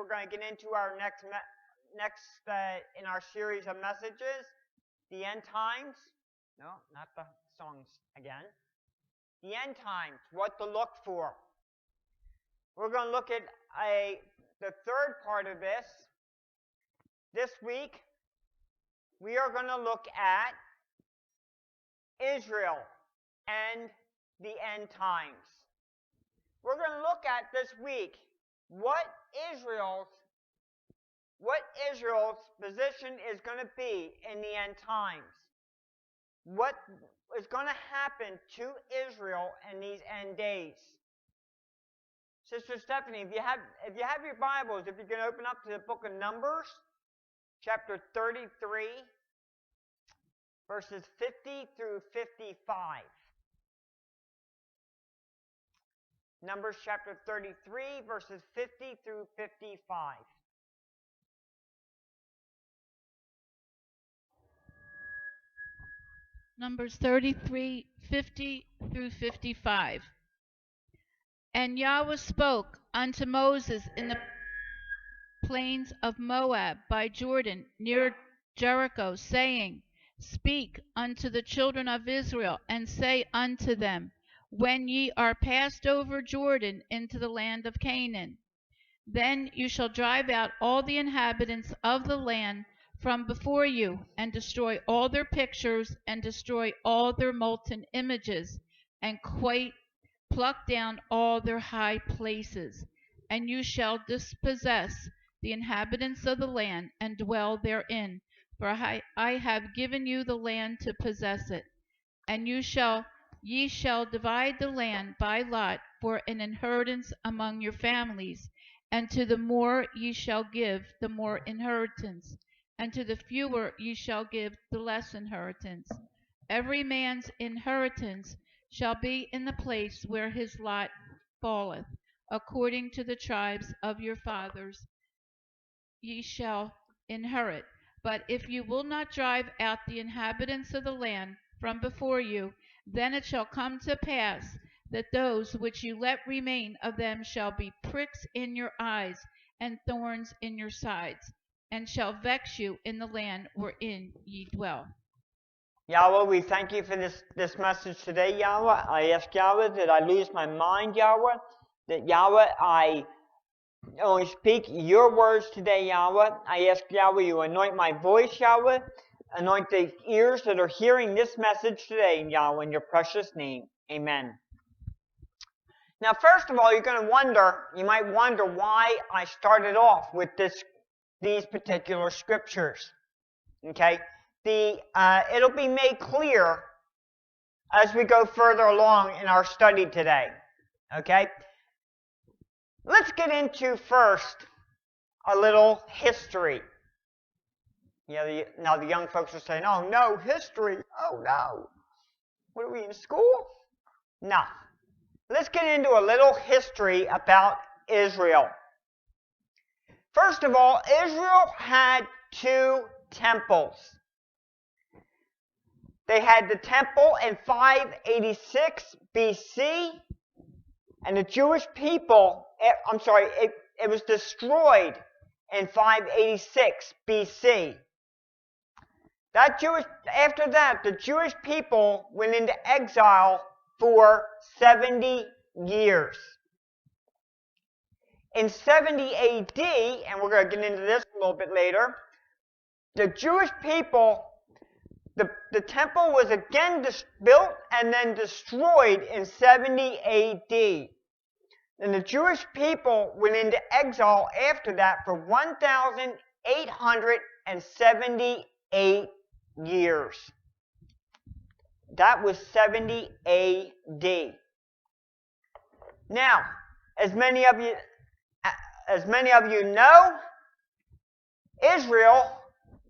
we're going to get into our next in our series of messages, the end times. No, not the songs again. The end times, what to look for. We're going to look at the third part of this. This week, we are going to look at Israel and the end times. We're going to look at this week what Israel's position is going to be in the end times. What is going to happen to Israel in these end days. Sister Stephanie, if you have your Bibles, if you can open up to the book of Numbers, chapter 33, verses 50 through 55. Numbers chapter 33, verses 50 through 55. Numbers 33, 50 through 55. And YAHWAH spoke unto Moses in the plains of Moab by Jordan, near Jericho, saying, Speak unto the children of Israel, and say unto them, When ye are passed over Jordan into the land of Canaan, then you shall drive out all the inhabitants of the land from before you, and destroy all their pictures, and destroy all their molten images, and quite pluck down all their high places. And you shall dispossess the inhabitants of the land, and dwell therein, for I have given you the land to possess it. And ye shall divide the land by lot for an inheritance among your families, and to the more ye shall give the more inheritance, and to the fewer ye shall give the less inheritance. Every man's inheritance shall be in the place where his lot falleth, according to the tribes of your fathers ye shall inherit. But if you will not drive out the inhabitants of the land from before you, then it shall come to pass that those which you let remain of them shall be pricks in your eyes and thorns in your sides, and shall vex you in the land wherein ye dwell. YAHWAH, we thank you for this message today, YAHWAH. I ask YAHWAH that I lose my mind, YAHWAH, that YAHWAH, I only speak your words today, YAHWAH. I ask YAHWAH, you anoint my voice, YAHWAH. Anoint the ears that are hearing this message today, YAHWAH, in your precious name. Amen. Now, first of all, you might wonder why I started off with these particular scriptures. Okay? It'll be made clear as we go further along in our study today. Okay? Let's get into first a little history. Now the young folks are saying, oh no, history, oh no. What are we in school? No. Let's get into a little history about Israel. First of all, Israel had two temples. They had the temple in 586 BC, and the Jewish people, it was destroyed in 586 BC. After that, the Jewish people went into exile for 70 years. In 70 AD, and we're going to get into this a little bit later, the Jewish people, the temple was again built and then destroyed in 70 AD. And the Jewish people went into exile after that for 1,878 years. That was 70 AD. Now, as many of you know, Israel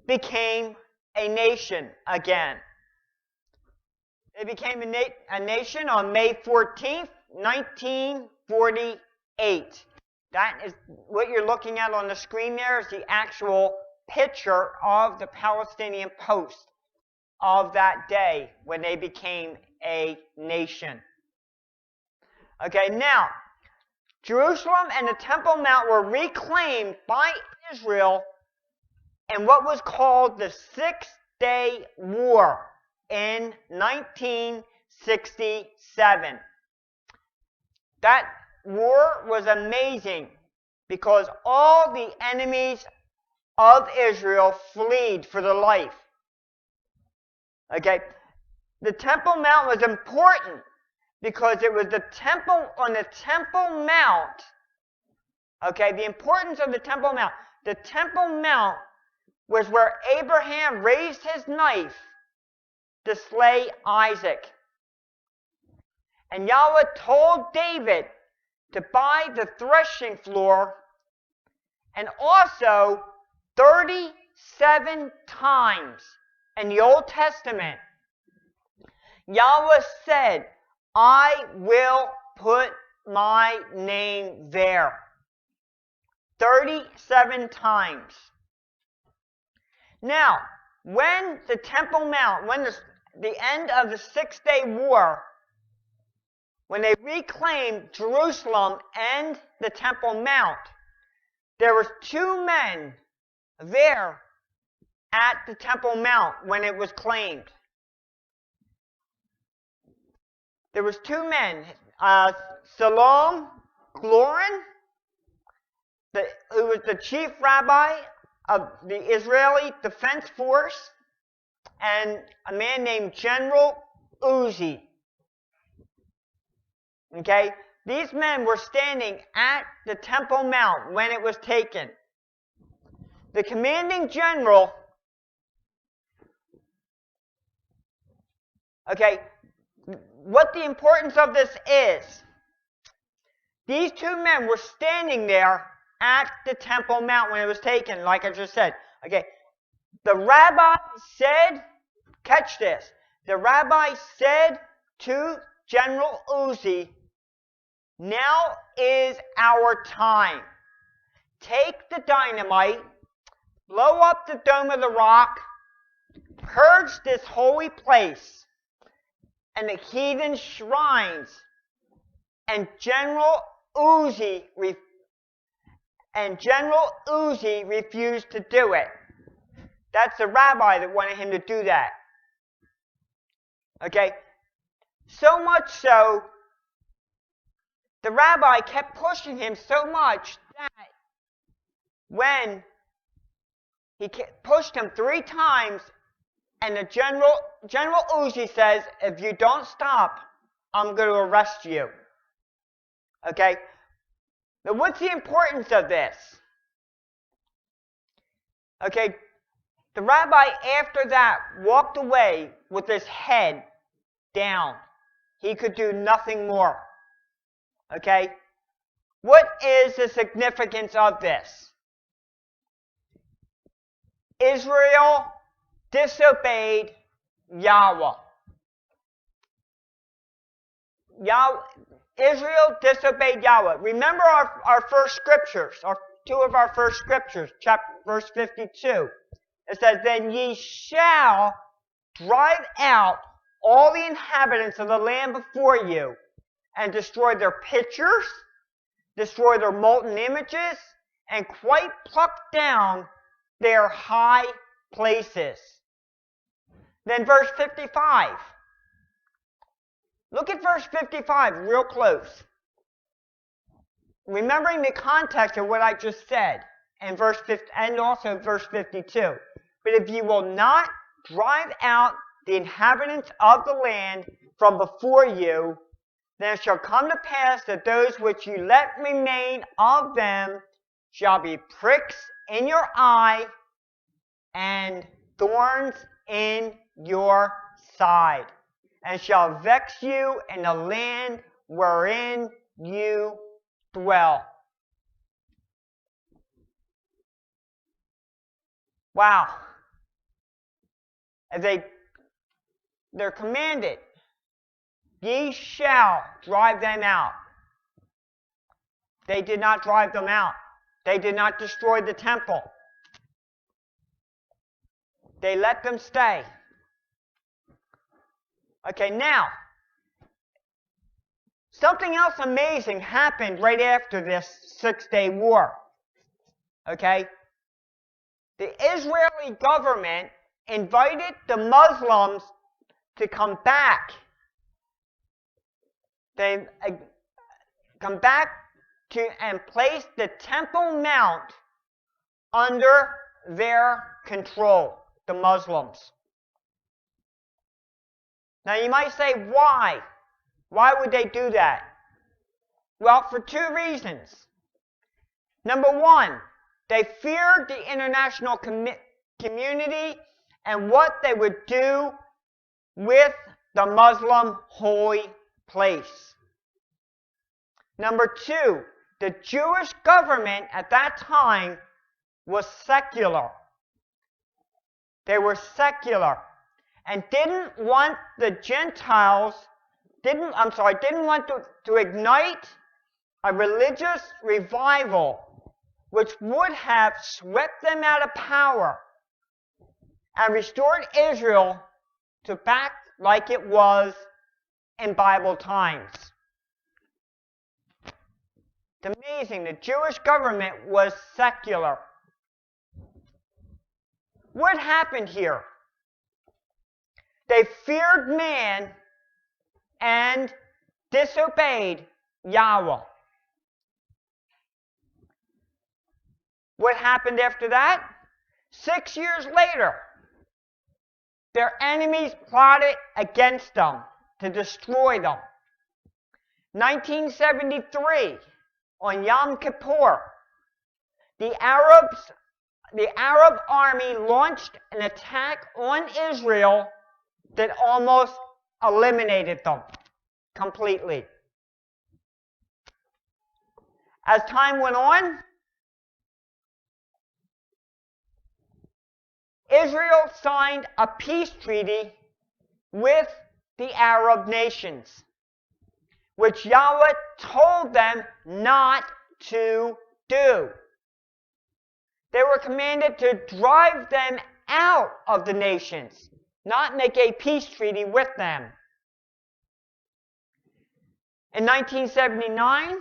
became a nation again. They became a nation on May 14th, 1948. That is what you're looking at on the screen there is the actual picture of the Palestinian Post of that day when they became a nation. Okay, now, Jerusalem and the Temple Mount were reclaimed by Israel in what was called the Six-Day War in 1967. That war was amazing because all the enemies of Israel fled for their life. Okay, the Temple Mount was important because it was the temple on the Temple Mount. Okay, the importance of the Temple Mount. The Temple Mount was where Abraham raised his knife to slay Isaac. And Yahweh told David to buy the threshing floor, and also 37 times in the Old Testament, Yahweh said, I will put my name there. 37 times. Now, when the Temple Mount, when the end of the Six-Day War, when they reclaimed Jerusalem and the Temple Mount, there were two men there at the Temple Mount when it was claimed. There was two men, Salom Glorin, who was the chief rabbi of the Israeli Defense Force, and a man named General Uzi. Okay? These men were standing at the Temple Mount when it was taken. The commanding general, okay, what the importance of this is, these two men were standing there at the Temple Mount when it was taken, like I just said. Okay, the rabbi said, catch this, the rabbi said to General Uzi, now is our time. Take the dynamite, blow up the dome of the rock, purge this holy place and the heathen shrines. And General Uzi refused to do it. That's the rabbi that wanted him to do that. Okay? So much so, the rabbi kept pushing him so much that when he pushed him 3 times, and the General Uzi says, if you don't stop, I'm going to arrest you. Okay? Now what's the importance of this? Okay, the rabbi after that walked away with his head down. He could do nothing more. Okay? What is the significance of this? Israel disobeyed Yahweh. Israel disobeyed Yahweh. Remember our first scriptures, two of our first scriptures, verse 52. It says, then ye shall drive out all the inhabitants of the land before you, and destroy their pictures, destroy their molten images, and quite pluck down their high places. Then verse 55. Look at verse 55 real close. Remembering the context of what I just said, and and also verse 52. But if you will not drive out the inhabitants of the land from before you, then it shall come to pass that those which you let remain of them shall be pricks in your eye and thorns in your side, and shall vex you in the land wherein you dwell. Wow. As they're commanded, ye shall drive them out. They did not drive them out. They did not destroy the temple. They let them stay. Okay, now, something else amazing happened right after this Six-Day War. Okay? The Israeli government invited the Muslims to come back. They come back to and place the Temple Mount under their control, the Muslims. Now you might say, why? Why would they do that? Well, for two reasons. Number one, they feared the international community and what they would do with the Muslim holy place. Number two, the Jewish government at that time was secular. They were secular and didn't want the Gentiles, didn't want to ignite a religious revival which would have swept them out of power and restored Israel to back like it was in Bible times. It's amazing. The Jewish government was secular. What happened here? They feared man and disobeyed YAHWAH. What happened after that? 6 years later, their enemies plotted against them to destroy them. 1973, on Yom Kippur, the Arab army launched an attack on Israel that almost eliminated them completely. As time went on, Israel signed a peace treaty with the Arab nations, which YAHWAH told them not to do. They were commanded to drive them out of the nations, not make a peace treaty with them. In 1979,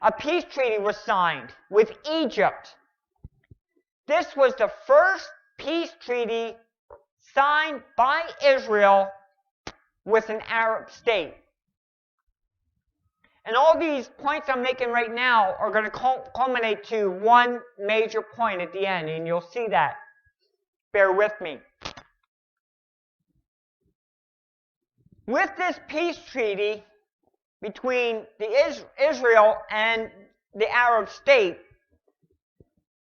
a peace treaty was signed with Egypt. This was the first peace treaty signed by Israel with an Arab state. And all these points I'm making right now are going to culminate to one major point at the end, and you'll see that. Bear with me. With this peace treaty between Israel and the Arab state,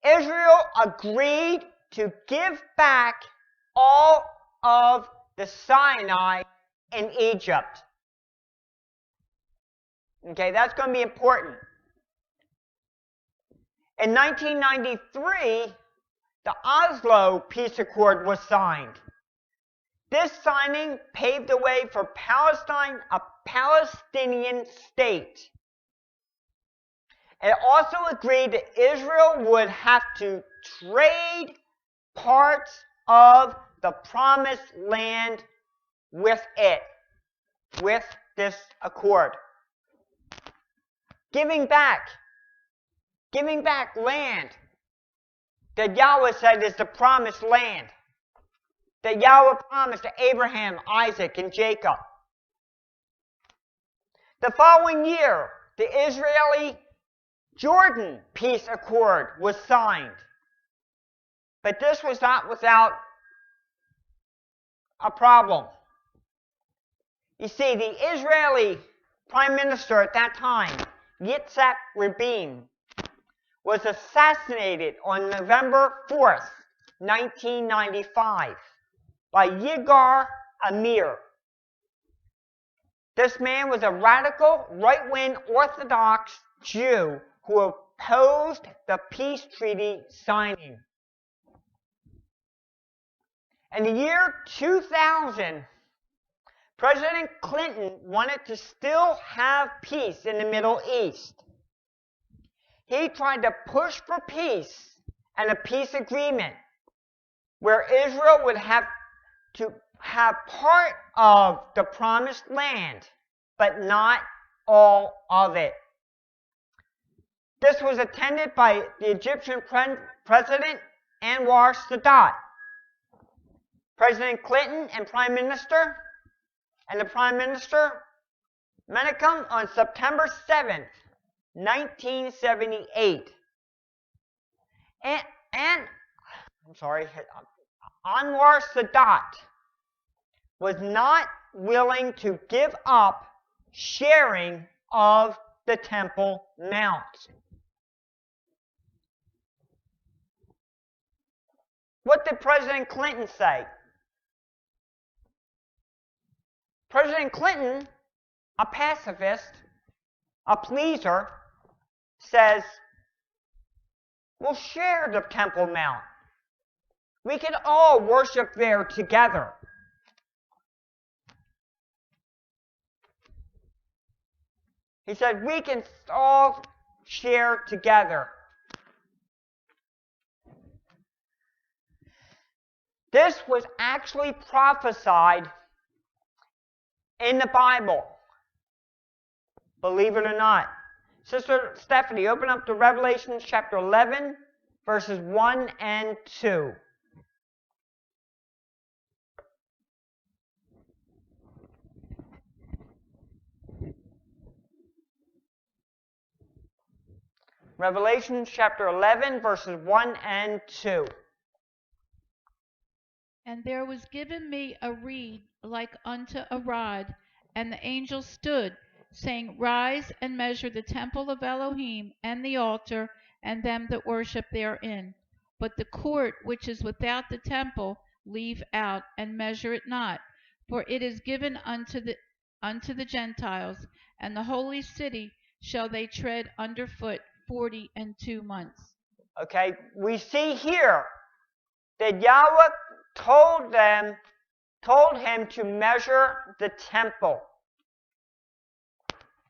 Israel agreed to give back all of the Sinai in Egypt. Okay, that's going to be important. In 1993, the Oslo Peace Accord was signed. This signing paved the way for Palestine, a Palestinian state. It also agreed that Israel would have to trade parts of the promised land with it, with this accord. Giving back land that YAHWAH said is the promised land, that YAHWAH promised to Abraham, Isaac, and Jacob. The following year, the Israeli-Jordan peace accord was signed. But this was not without a problem. You see, the Israeli prime minister at that time, Yitzhak Rabin, was assassinated on November 4th, 1995, by Yigar Amir. This man was a radical, right-wing Orthodox Jew who opposed the peace treaty signing. In the year 2000, President Clinton wanted to still have peace in the Middle East. He tried to push for peace and a peace agreement where Israel would have to have part of the promised land, but not all of it. This was attended by the Egyptian President Anwar Sadat, President Clinton and Prime Minister, and the Prime Minister Menachem on September 7th, 1978. Anwar Sadat was not willing to give up sharing of the Temple Mount. What did President Clinton say? President Clinton, a pacifist, a pleaser, says, we'll share the Temple Mount. We can all worship there together. He said, we can all share together. This was actually prophesied in the Bible. Believe it or not. Sister Stephanie, open up to Revelation chapter 11, verses 1 and 2. Revelation chapter 11, verses 1 and 2. And there was given me a reed like unto a rod, and the angel stood, saying, Rise and measure the temple of Elohim, and the altar, and them that worship therein. But the court which is without the temple leave out, and measure it not, for it is given unto the Gentiles, and the holy city shall they tread under foot 42 months. Okay, we see here that Yahweh told him to measure the temple.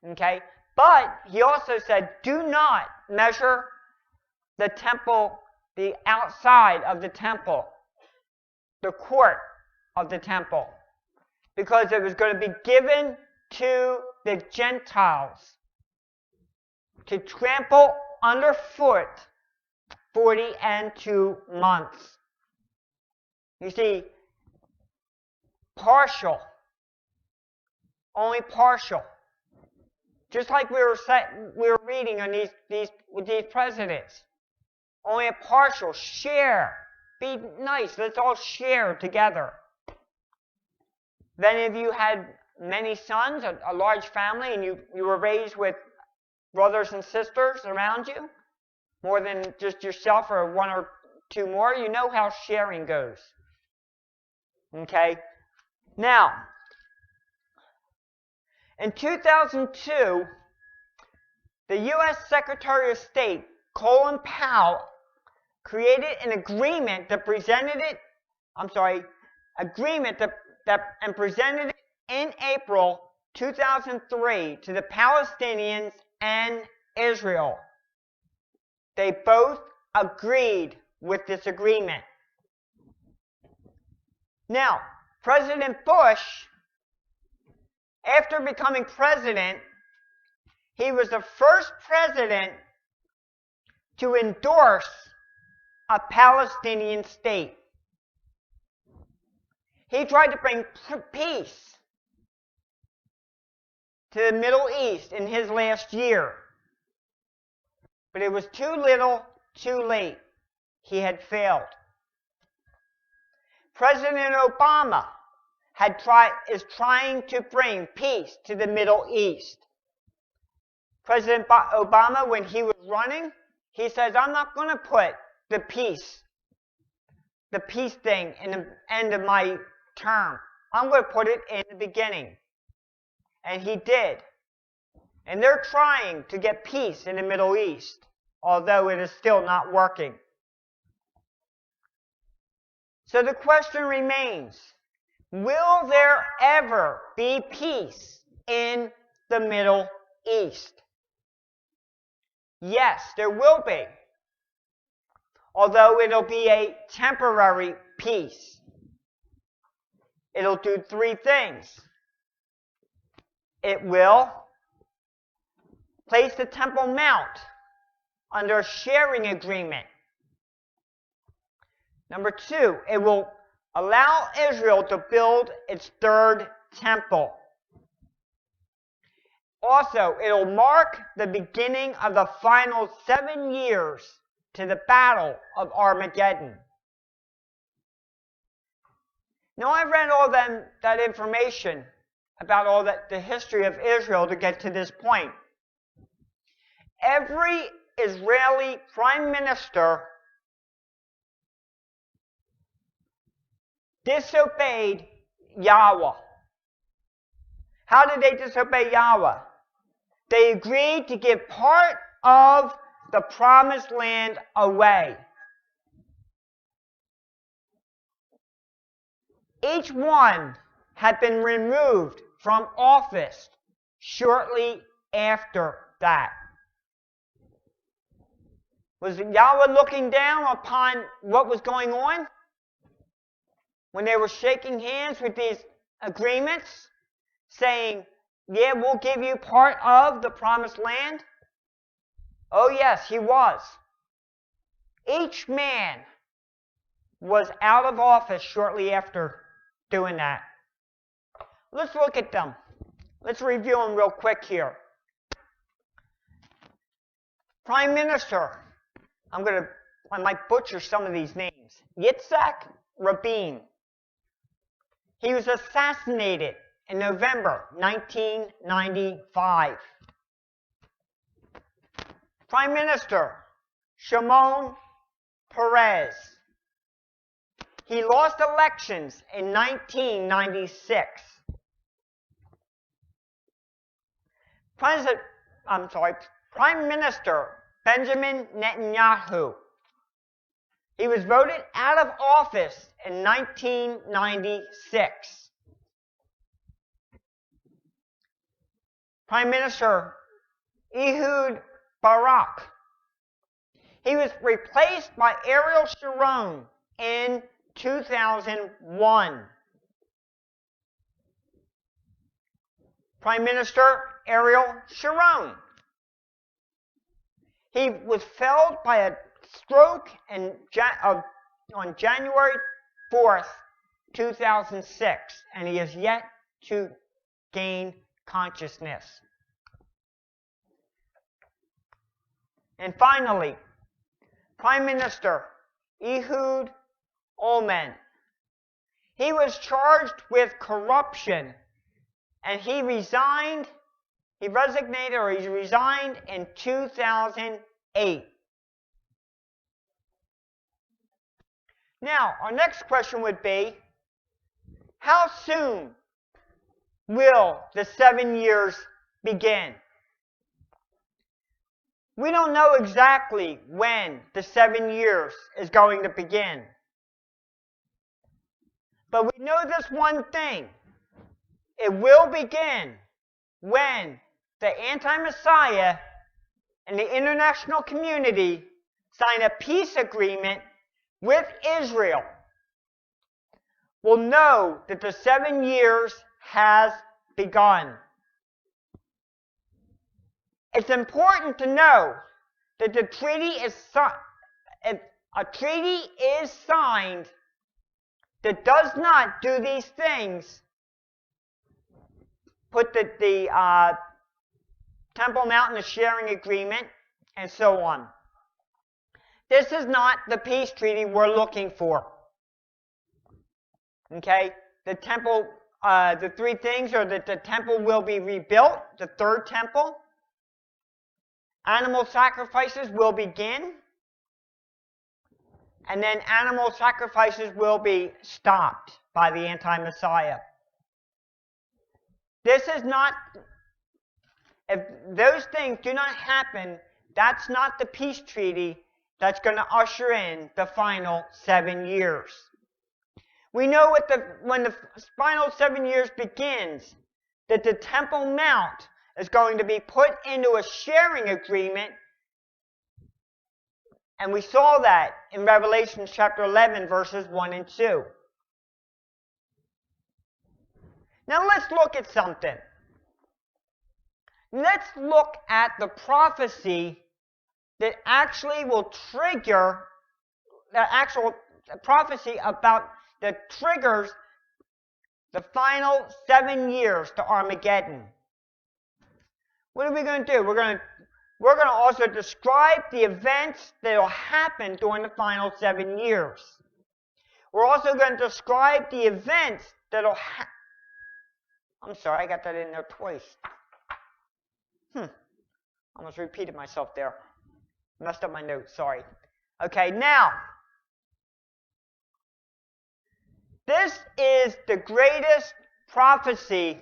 Okay, but he also said, do not measure the temple, the outside of the temple, the court of the temple, because it was going to be given to the Gentiles to trample underfoot 42 months. You see, partial, only partial. Just like we were reading on these presidents, only a partial. Share, be nice. Let's all share together. If any of you had many sons, a large family, and you were raised with brothers and sisters around you, more than just yourself or one or two more, you know how sharing goes. Okay? Now, in 2002, the U.S. Secretary of State, Colin Powell, created an agreement that presented it in April 2003 to the Palestinians and Israel. They both agreed with this agreement. Now, President Bush, after becoming president, he was the first president to endorse a Palestinian state. He tried to bring peace to the Middle East in his last year. But it was too little, too late. He had failed. President Obama is trying to bring peace to the Middle East. President Obama, when he was running, he says, I'm not going to put the peace thing in the end of my term. I'm going to put it in the beginning. And he did. And they're trying to get peace in the Middle East, although it is still not working. So the question remains, will there ever be peace in the Middle East? Yes, there will be. Although it'll be a temporary peace. It'll do three things. It will place the Temple Mount under a sharing agreement. Number 2, it will allow Israel to build its third temple. Also, it will mark the beginning of the final 7 years to the Battle of Armageddon. Now, I've read all that information about all the history of Israel to get to this point. Every Israeli prime minister disobeyed YAHWAH. How did they disobey YAHWAH? They agreed to give part of the promised land away. Each one had been removed from office shortly after that. Was YAHWAH looking down upon what was going on when they were shaking hands with these agreements, saying, yeah, we'll give you part of the promised land? Oh yes, he was. Each man was out of office shortly after doing that. Let's look at them. Let's review them real quick here. Prime Minister, I might butcher some of these names. Yitzhak Rabin. He was assassinated in November 1995. Prime Minister Shimon Peres. He lost elections in 1996. Prime Minister Benjamin Netanyahu. He was voted out of office in 1996. Prime Minister Ehud Barak. He was replaced by Ariel Sharon in 2001. Prime Minister Ariel Sharon. He was felled by a stroke on January 4th, 2006, and he has yet to gain consciousness. And finally, Prime Minister Ehud Olmert. He was charged with corruption, and he resigned in 2008. Now, our next question would be, how soon will the 7 years begin? We don't know exactly when the 7 years is going to begin. But we know this one thing. It will begin when the anti-Messiah and the international community sign a peace agreement with Israel. We'll know that the 7 years has begun. It's important to know that a treaty is signed that does not do these things, put the Temple Mount in a sharing agreement, and so on. This is not the peace treaty we're looking for. Okay? The temple, the three things are that the temple will be rebuilt, the third temple. Animal sacrifices will begin. And then animal sacrifices will be stopped by the anti-Messiah. This is not, if those things do not happen, that's not the peace treaty that's going to usher in the final 7 years. We know when the final 7 years begins, that the Temple Mount is going to be put into a sharing agreement. And we saw that in Revelation chapter 11, verses 1 and 2. Now let's look at something. let's look at the prophecy that actually will trigger, the actual prophecy about that triggers the final 7 years to Armageddon. What are we going to do? We're going to also describe the events that will happen during the final 7 years. We're also going to describe the events that will happen. I'm sorry, I got that in there twice. Almost repeated myself there. Messed up my notes, sorry. Okay, now, this is the greatest prophecy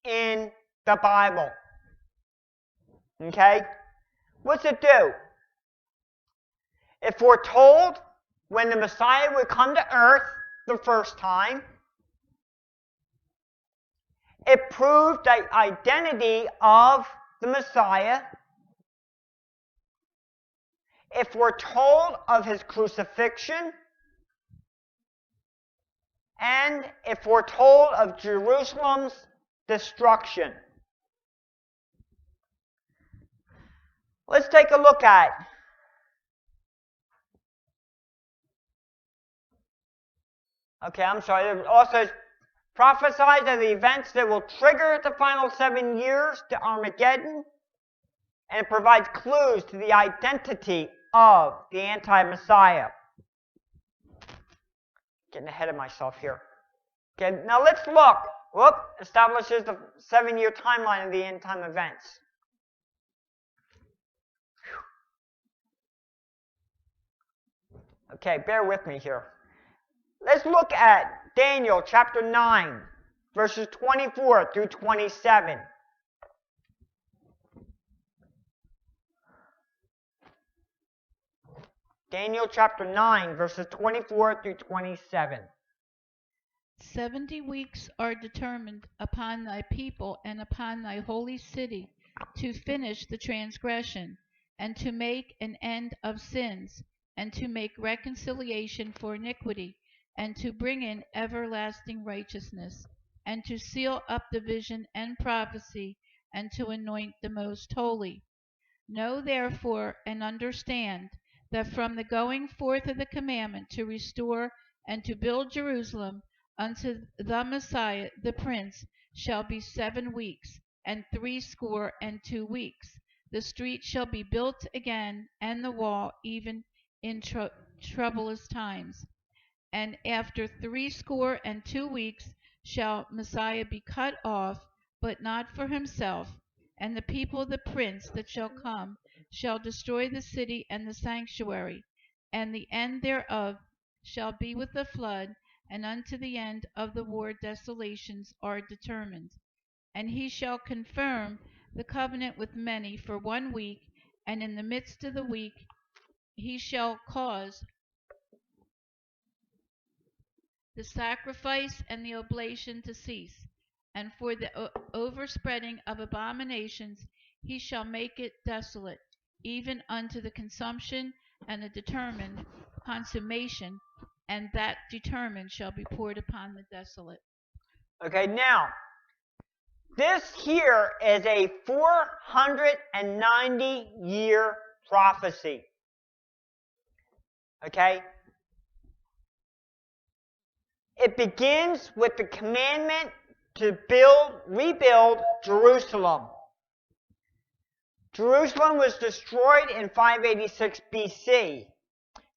in the Bible. Okay? What's it do? It foretold when the Messiah would come to earth the first time. It proved the identity of the Messiah. It foretold of his crucifixion. And it foretold of Jerusalem's destruction. Let's take a look at it also prophesies of the events that will trigger the final 7 years to Armageddon, and it provides clues to the identity of the anti-Messiah. Getting ahead of myself here. Okay, now let's look. Establishes the 7-year timeline of the end time events. Okay, bear with me here. Let's look at Daniel chapter 9, verses 24 through 27. Daniel chapter 9, verses 24 through 27. 70 weeks are determined upon thy people and upon thy holy city to finish the transgression, and to make an end of sins, and to make reconciliation for iniquity, and to bring in everlasting righteousness, and to seal up the vision and prophecy, and to anoint the most holy. Know therefore and understand that from the going forth of the commandment to restore and to build Jerusalem unto the Messiah the Prince shall be 7 weeks, and 62 weeks. The street shall be built again, and the wall even in troublous times. And after 62 weeks shall Messiah be cut off, but not for himself. And the people of the prince that shall come shall destroy the city and the sanctuary, and the end thereof shall be with the flood, and unto the end of the war desolations are determined. And he shall confirm the covenant with many for 1 week, and in the midst of the week he shall cause the sacrifice and the oblation to cease, and for the overspreading of abominations he shall make it desolate, even unto the consumption and the determined consummation, and that determined shall be poured upon the desolate. Okay, now, this here is a 490-year prophecy. Okay? It begins with the commandment to rebuild Jerusalem. Jerusalem was destroyed in 586 BC.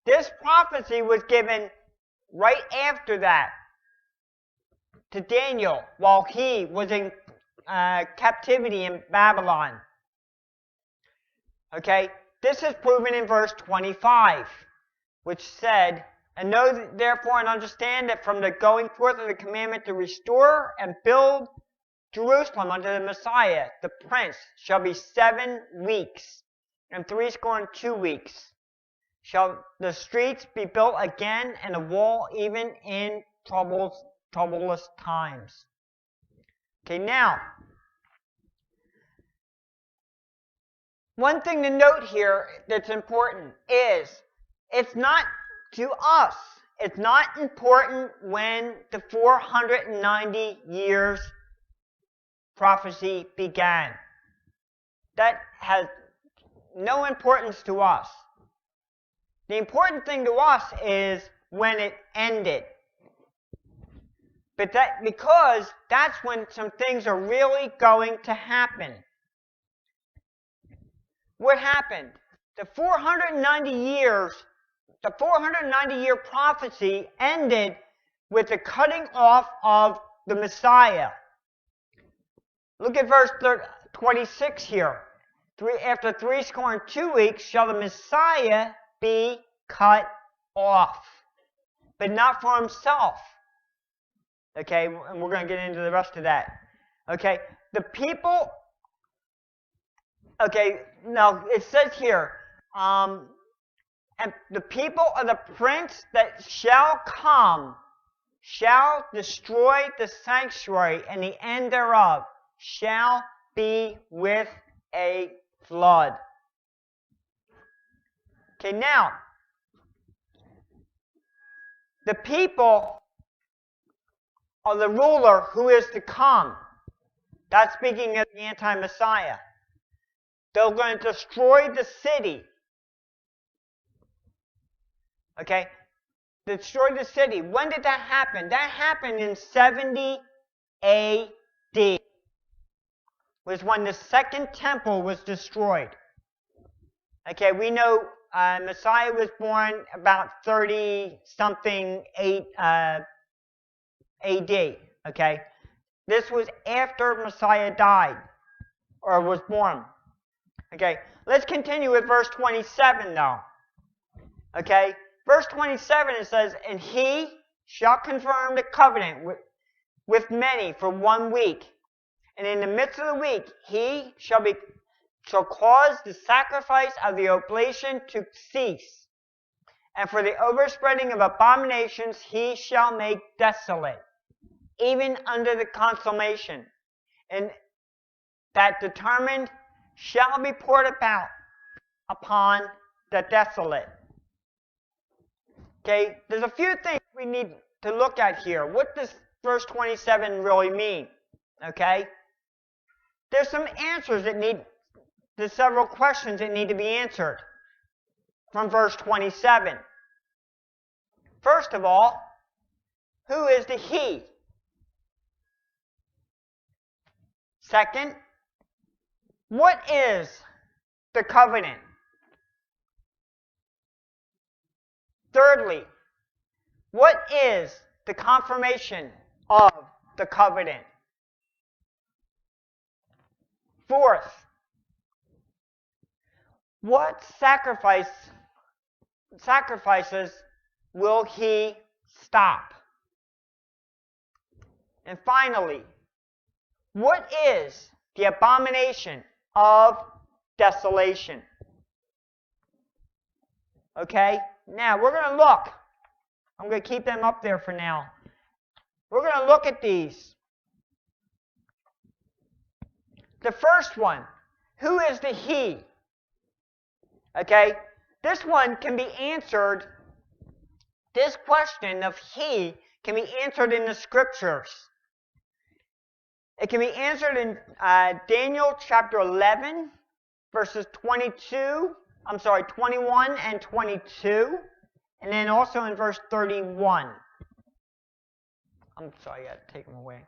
This prophecy was given right after that to Daniel while he was in captivity in Babylon. Okay, this is proven in verse 25, which said, "And know therefore and understand that from the going forth of the commandment to restore and build Jerusalem unto the Messiah, the Prince, shall be 7 weeks, and 62 weeks. Shall the streets be built again, and the wall even in troublous times." Okay, now, one thing to note here that's important is it's not to us. It's not important when the 490 years prophecy began. that has no importance to us. The important thing to us is when it ended. But because that's when some things are really going to happen. What happened? The 490-year prophecy ended with the cutting off of the Messiah. Look at verse 26 here. After 62 weeks shall the Messiah be cut off, but not for himself. Okay, and we're going to get into the rest of that. Okay, the people. Okay, now it says here, and the people of the prince that shall come shall destroy the sanctuary, and the end thereof shall be with a flood. Okay, now, the people of the ruler who is to come, that's speaking of the anti-Messiah. They're going to destroy the city. Okay? Destroy the city. When did that happen? That happened in 70 A.D. was when the second temple was destroyed. Okay, we know Messiah was born about 30-something A.D. Okay? This was after Messiah died, or was born. Okay, let's continue with verse 27, though. Okay, verse 27, it says, and he shall confirm the covenant with many for 1 week. And in the midst of the week, he shall cause the sacrifice of the oblation to cease. And for the overspreading of abominations, he shall make desolate, even under the consummation. And that determined shall be poured about upon the desolate. Okay, there's a few things we need to look at here. What does verse 27 really mean? Okay? There's some answers there's several questions that need to be answered from verse 27. First of all, who is the he? Second, what is the covenant? Thirdly, what is the confirmation of the covenant? Fourth, what sacrifices will he stop? And finally, what is the abomination of desolation? Okay, now we're going to look. I'm going to keep them up there for now. We're going to look at these. The first one, who is the he? Okay, this one can be answered, this question of he can be answered in the scriptures. It can be answered in Daniel chapter 11, verses 21 and 22, and then also in verse 31. I'm sorry, I got to take them away.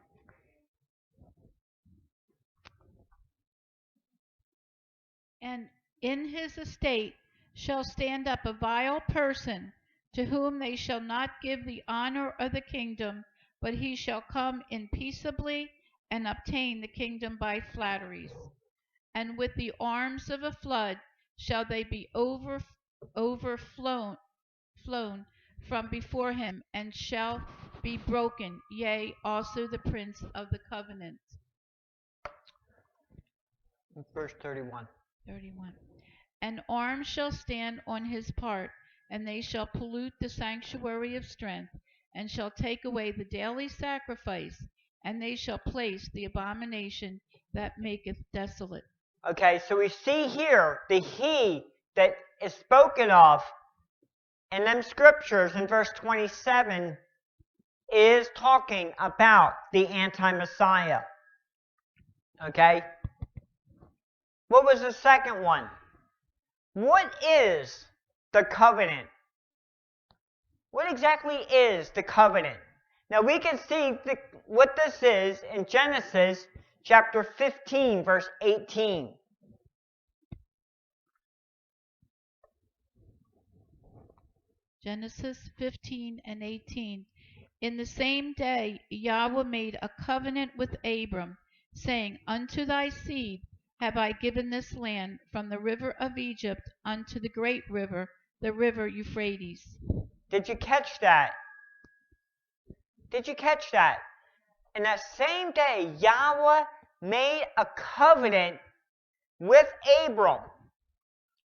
And in his estate shall stand up a vile person, to whom they shall not give the honor of the kingdom, but he shall come in peaceably and obtain the kingdom by flatteries. And with the arms of a flood shall they be overflown from before him, and shall be broken, yea, also the prince of the covenant. Verse 31. 31. And arms shall stand on his part, and they shall pollute the sanctuary of strength, and shall take away the daily sacrifice, and they shall place the abomination that maketh desolate. Okay, so we see here the he that is spoken of in them scriptures in verse 27 is talking about the anti-Messiah. Okay? What was the second one? What is the covenant? What exactly is the covenant? Now we can see what this is in Genesis chapter 15, verse 18. Genesis 15 and 18. In the same day Yahweh made a covenant with Abram, saying, Unto thy seed have I given this land, from the river of Egypt unto the great river, the river Euphrates. Did you catch that? Did you catch that? In that same day, Yahweh made a covenant with Abram,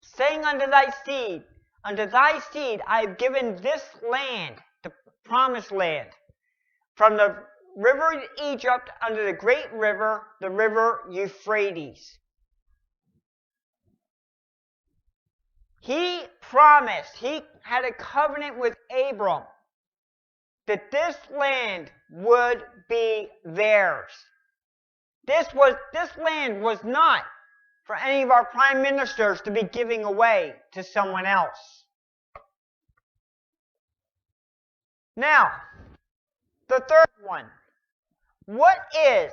saying unto thy seed I have given this land, the promised land, from the river of Egypt unto the great river, the river Euphrates. He promised, he had a covenant with Abram that this land would be theirs. This land was not for any of our prime ministers to be giving away to someone else. Now, the third one. What is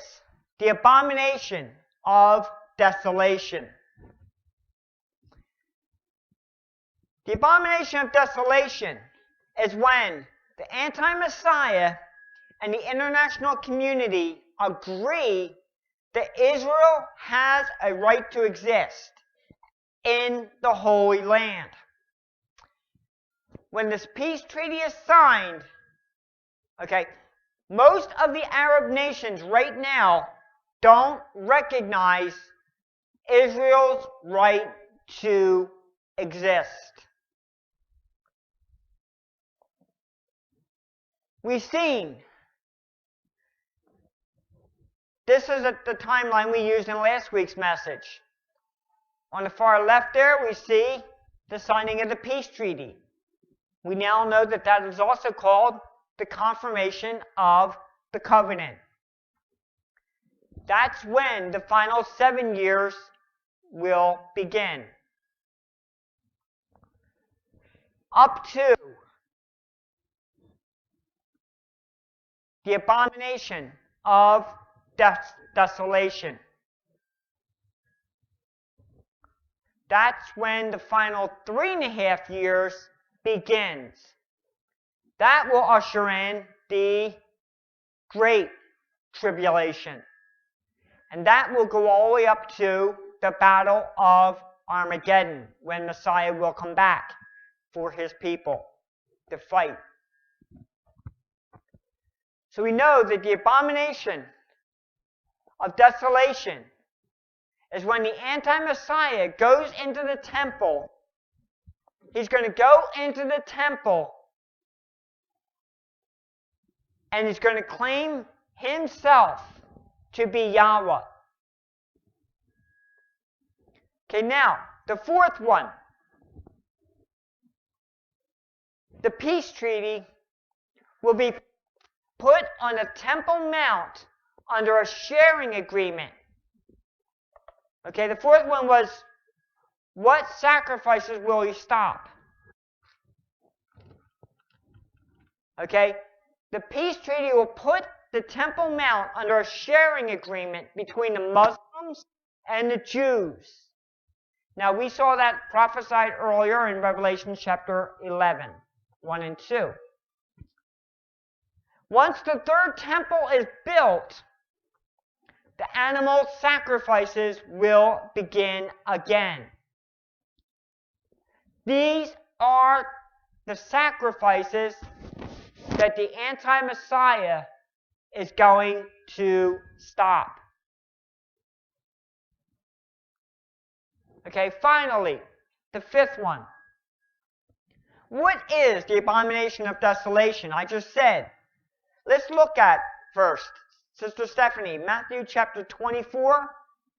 the abomination of desolation? The abomination of desolation is when the anti-Messiah and the international community agree that Israel has a right to exist in the Holy Land. When this peace treaty is signed, most of the Arab nations right now don't recognize Israel's right to exist. We've seen, this is the timeline we used in last week's message. On the far left there, we see the signing of the peace treaty. We now know that that is also called the confirmation of the covenant. That's when the final 7 years will begin. Up to the abomination of desolation. That's when the final 3.5 years begins. That will usher in the Great Tribulation. And that will go all the way up to the Battle of Armageddon, when Messiah will come back for his people to fight. So we know that the abomination of desolation is when the anti-Messiah goes into the temple. He's going to go into the temple and he's going to claim himself to be Yahweh. Okay, now, the fourth one. The peace treaty will be put on a Temple Mount under a sharing agreement. Okay, the fourth one was, what sacrifices will you stop? Okay, the peace treaty will put the Temple Mount under a sharing agreement between the Muslims and the Jews. Now, we saw that prophesied earlier in Revelation chapter 11, 1 and 2. Once the third temple is built, the animal sacrifices will begin again. These are the sacrifices that the anti-Messiah is going to stop. Okay, finally, the fifth one. What is the abomination of desolation? I just said. Let's look at first, Sister Stephanie, Matthew chapter 24,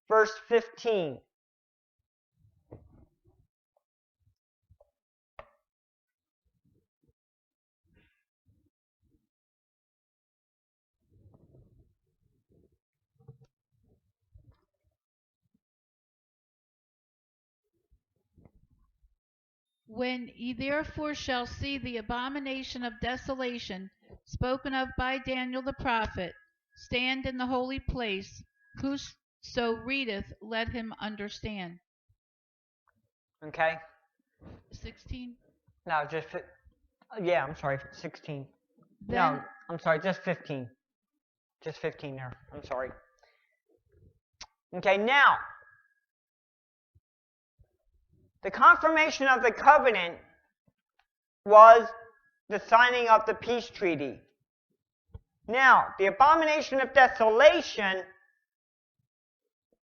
verse 15. When ye therefore shall see the abomination of desolation spoken of by Daniel the prophet stand in the holy place, whoso readeth, let him understand. Okay? 16. No, just, yeah, I'm sorry, 16. Then, No, I'm sorry, just 15. Just 15 there. I'm sorry. Okay, now, the confirmation of the covenant was the signing of the peace treaty. Now, the abomination of desolation,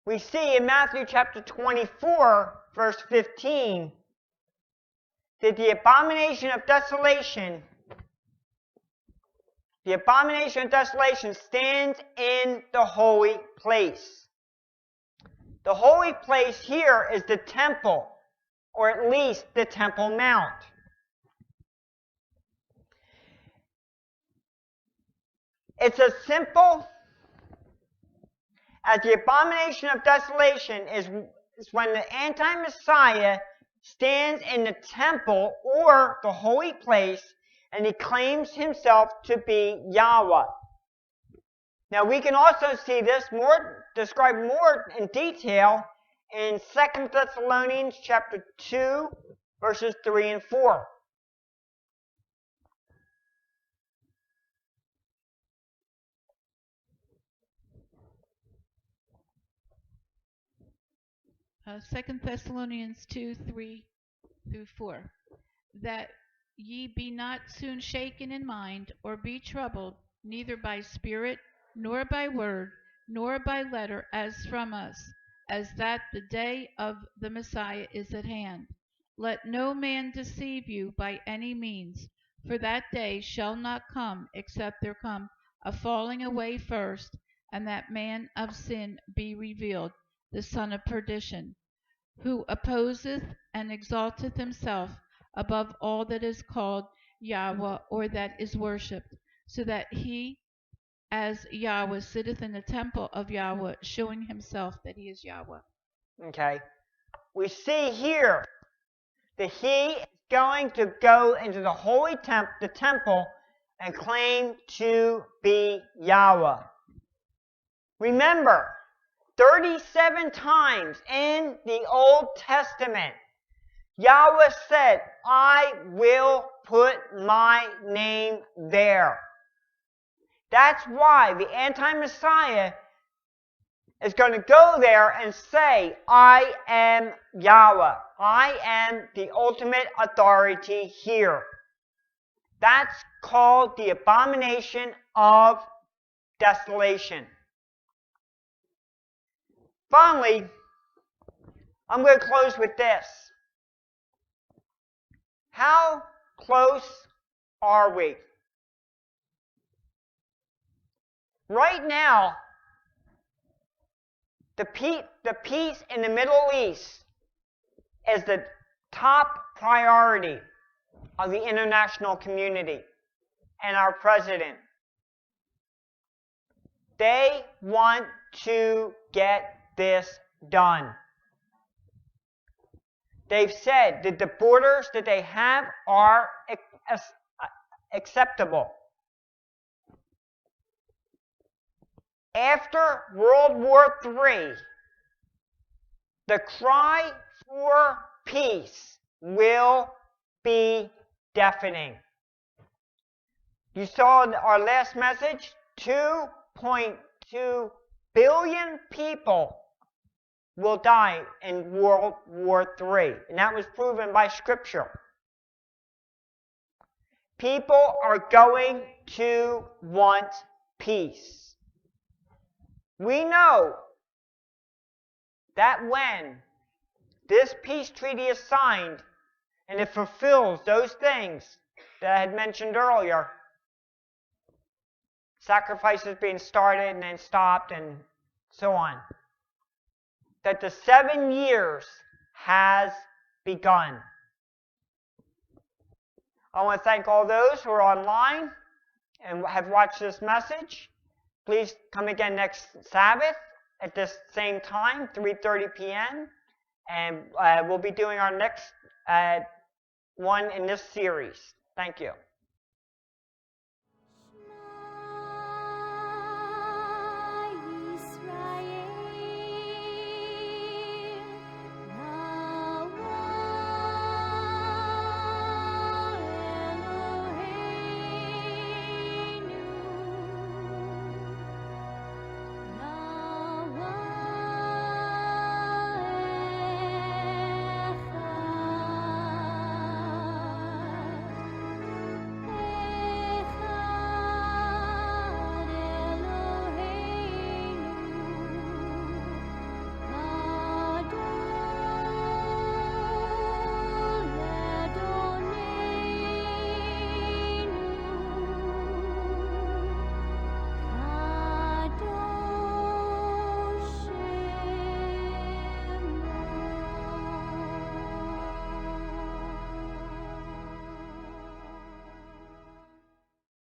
we see in Matthew chapter 24, verse 15, that the abomination of desolation stands in the holy place. The holy place here is the temple, or at least the Temple Mount. It's as simple as the abomination of desolation is when the anti-Messiah stands in the temple or the holy place and he claims himself to be Yahweh. Now we can also see this described more in detail in 2 Thessalonians chapter 2, verses 3 and 4. Second Thessalonians 2, 3 through 4. That ye be not soon shaken in mind, or be troubled, neither by spirit, nor by word, nor by letter as from us, as that the day of the Messiah is at hand. Let no man deceive you by any means, for that day shall not come, except there come a falling away first, and that man of sin be revealed, the son of perdition, who opposeth and exalteth himself above all that is called Yahweh, or that is worshipped, so that he as Yahweh sitteth in the temple of Yahweh, showing himself that he is Yahweh. Okay. We see here that he is going to go into the holy temple and claim to be Yahweh. Remember, 37 times in the Old Testament, Yahweh said, I will put my name there. That's why the anti-Messiah is going to go there and say, I am Yahweh. I am the ultimate authority here. That's called the abomination of desolation. Finally, I'm going to close with this. How close are we? Right now, the peace in the Middle East is the top priority of the international community and our president. They want to get this done. They've said that the borders that they have are acceptable. After World War III, the cry for peace will be deafening. You saw in our last message, 2.2 billion people will die in World War III. And that was proven by Scripture. People are going to want peace. We know that when this peace treaty is signed and it fulfills those things that I had mentioned earlier, sacrifices being started and then stopped and so on, that the 7 years has begun. I want to thank all those who are online and have watched this message. Please come again next Sabbath at this same time, 3:30 p.m. And we'll be doing our next one in this series. Thank you.